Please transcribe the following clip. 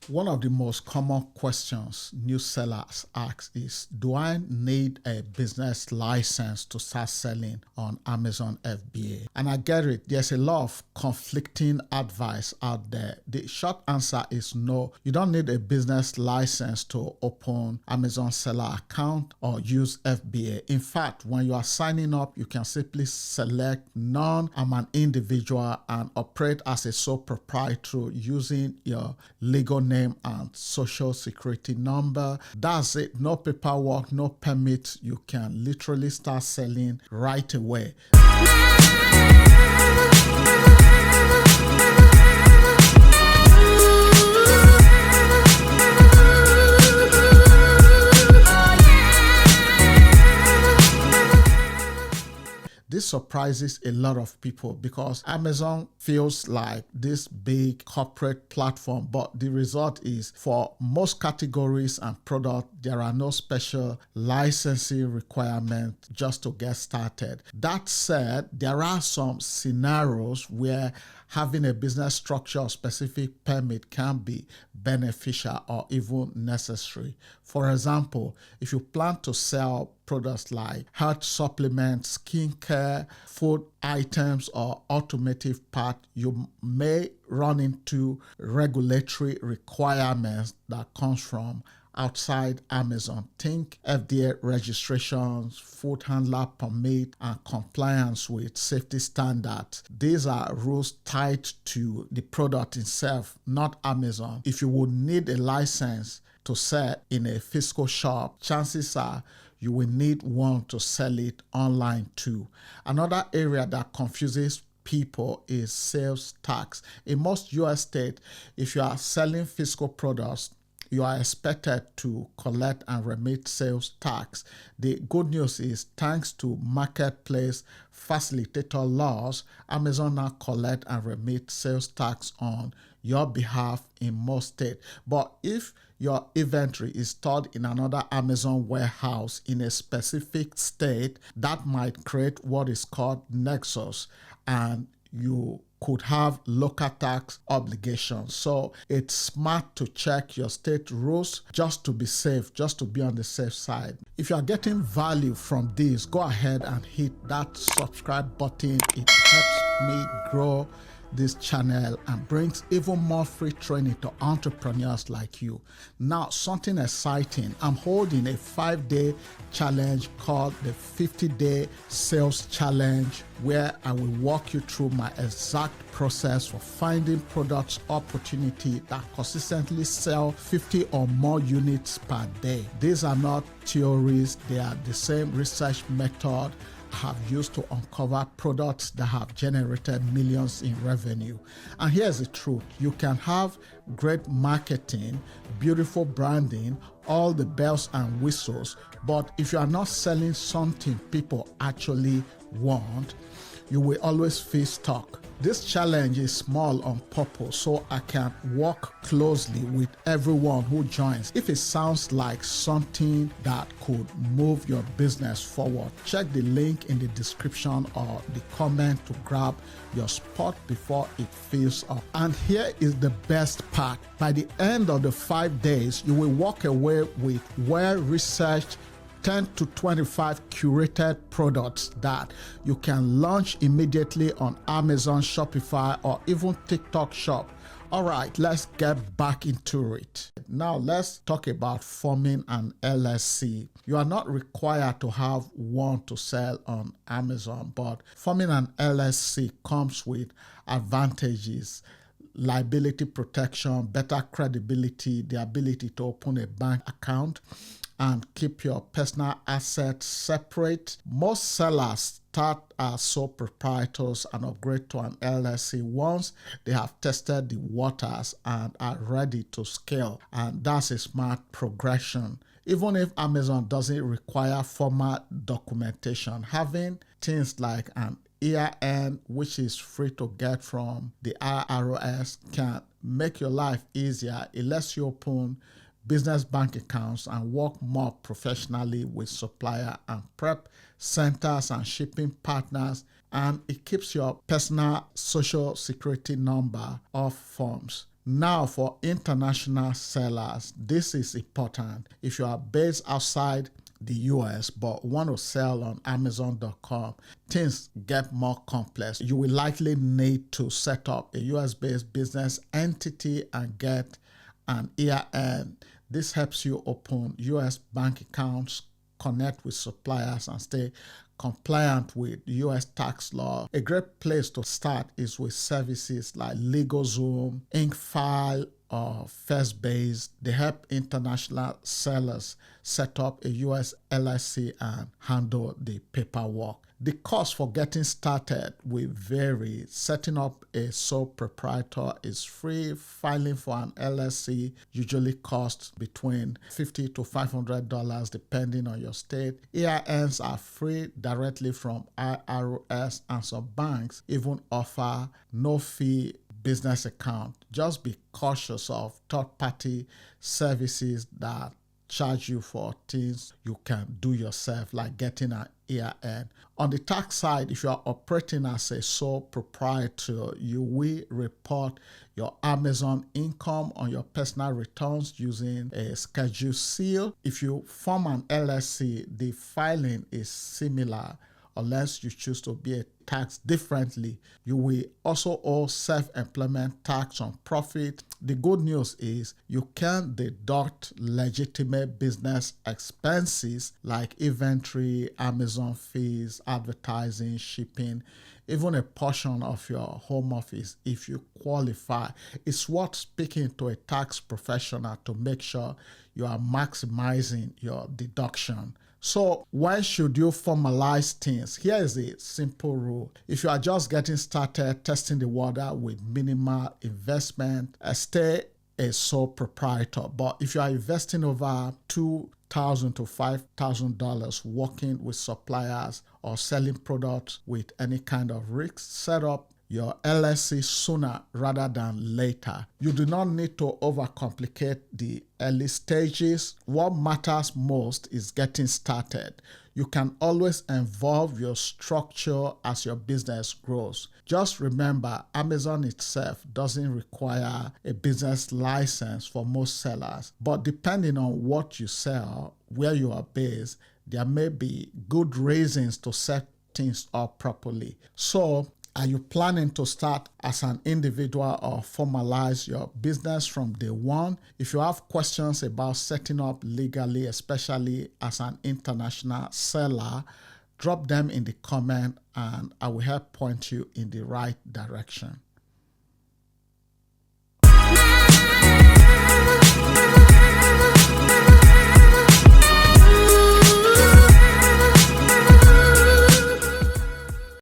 One of the most common questions new sellers ask is, do I need a business license to start selling on Amazon FBA? And I get it, there's a lot of conflicting advice out there. The short answer is no, you don't need a business license to open Amazon seller account or use FBA. In fact, when you are signing up, you can simply select none, I'm an individual, and operate as a sole proprietor using your legal name and social security number. That's it. No paperwork, no permits. You can literally start selling right away. This surprises a lot of people because Amazon feels like this big corporate platform, but the result is for most categories and products, there are no special licensing requirements just to get started. That said, there are some scenarios where having a business structure or specific permit can be beneficial or even necessary. For example, if you plan to sell products like health supplements, skincare, food items, or automotive parts, you may run into regulatory requirements that comes from outside Amazon. Think FDA registrations, food handler permit, and compliance with safety standards. These are rules tied to the product itself, not Amazon. If you would need a license to sell in a physical shop, chances are you will need one to sell it online too. Another area that confuses people is sales tax. In most US states, if you are selling physical products, you are expected to collect and remit sales tax. The good news is, thanks to marketplace facilitator laws, Amazon now collect and remit sales tax on your behalf in most states. But if your inventory is stored in another Amazon warehouse in a specific state, that might create what is called nexus, and you could have local tax obligations. So it's smart to check your state rules just to be safe, just to be on the safe side. If you are getting value from this, go ahead and hit that subscribe button. It helps me grow this channel and brings even more free training to entrepreneurs like you. Now, something exciting. I'm holding a 5-day challenge called the 50-day sales challenge, where I will walk you through my exact process for finding products opportunity that consistently sell 50 or more units per day. These are not theories, they are the same research method have used to uncover products that have generated millions in revenue. And here's the truth: you can have great marketing, beautiful branding, all the bells and whistles, but if you are not selling something people actually want, you will always feel stuck. This challenge is small on purpose so I can work closely with everyone who joins. If it sounds like something that could move your business forward, check the link in the description or the comment to grab your spot before it fills up. And here is the best part: by the end of the 5 days, you will walk away with well-researched 10 to 25 curated products that you can launch immediately on Amazon, Shopify, or even TikTok Shop. All right, let's get back into it. Now let's talk about forming an LLC. You are not required to have one to sell on Amazon, but forming an LLC comes with advantages: liability protection, better credibility, the ability to open a bank account, and keep your personal assets separate. Most sellers start as sole proprietors and upgrade to an LLC once they have tested the waters and are ready to scale. And that's a smart progression. Even if Amazon doesn't require formal documentation, having things like an EIN, which is free to get from the IRS, can make your life easier. It lets you open business bank accounts and work more professionally with supplier and prep centers and shipping partners, and it keeps your personal social security number off forms. Now for international sellers, this is important. If you are based outside the US but want to sell on Amazon.com, things get more complex. You will likely need to set up a US-based business entity and get an EIN. This helps you open US bank accounts, connect with suppliers, and stay compliant with US tax law. A great place to start is with services like LegalZoom, InkFile, or FBA. They help international sellers set up a US LLC and handle the paperwork. The cost for getting started will vary. Setting up a sole proprietor is free. Filing for an LLC usually costs between $50 to $500 depending on your state. EINs are free directly from IRS, and some banks even offer no-fee business account. Just be cautious of third-party services that charge you for things you can do yourself, like getting an EIN. On the tax side, if you are operating as a sole proprietor, you will report your Amazon income on your personal returns using a Schedule C. If you form an LLC, the filing is similar unless you choose to be taxed differently. You will also owe self-employment tax on profit. The good news is you can deduct legitimate business expenses like inventory, Amazon fees, advertising, shipping, even a portion of your home office if you qualify. It's worth speaking to a tax professional to make sure you are maximizing your deduction. So when should you formalize things? Here is a simple rule. If you are just getting started, testing the water with minimal investment, stay a sole proprietor. But if you are investing over $2,000 to $5,000 working with suppliers or selling products with any kind of risk, set up your LLC sooner rather than later. You do not need to overcomplicate the early stages. What matters most is getting started. You can always evolve your structure as your business grows. Just remember, Amazon itself doesn't require a business license for most sellers, but depending on what you sell, where you are based, there may be good reasons to set things up properly. So, are you planning to start as an individual or formalize your business from day one? If you have questions about setting up legally, especially as an international seller, drop them in the comment and I will help point you in the right direction.